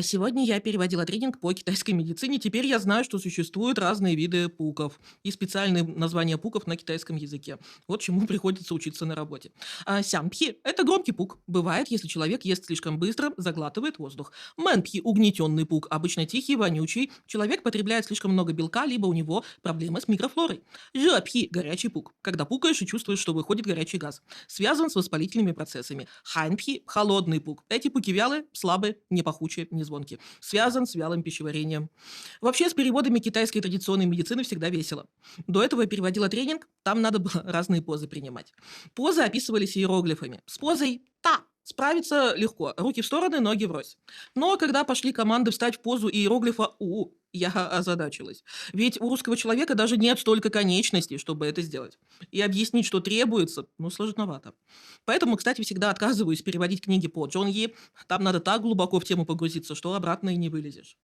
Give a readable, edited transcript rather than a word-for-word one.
Сегодня я переводила тренинг по китайской медицине. Теперь я знаю, что существуют разные виды пуков и специальные названия пуков на китайском языке. Вот чему приходится учиться на работе. Сямпхи– это громкий пук. Бывает, если человек ест слишком быстро, заглатывает воздух. Мэнпхи– угнетенный пук, обычно тихий, вонючий. Человек потребляет слишком много белка, либо у него проблемы с микрофлорой. Жапхи– горячий пук, когда пукаешь и чувствуешь, что выходит горячий газ. Связан с воспалительными процессами. Ханьпхи– холодный пук. Эти пуки вялые, слабые, не пахучие, не звонкие. Связан с вялым пищеварением. Вообще с переводами китайской традиционной медицины всегда весело. До этого я переводила тренинг, там надо было разные позы принимать. Позы описывались иероглифами. С позой «та» справиться легко. Руки в стороны, ноги врозь. Но когда пошли команды встать в позу иероглифа «у», я озадачилась. Ведь у русского человека даже нет столько конечностей, чтобы это сделать. И объяснить, что требуется, ну, сложновато. Поэтому, кстати, всегда отказываюсь переводить книги по Джон Yi. Там надо так глубоко в тему погрузиться, что обратно и не вылезешь.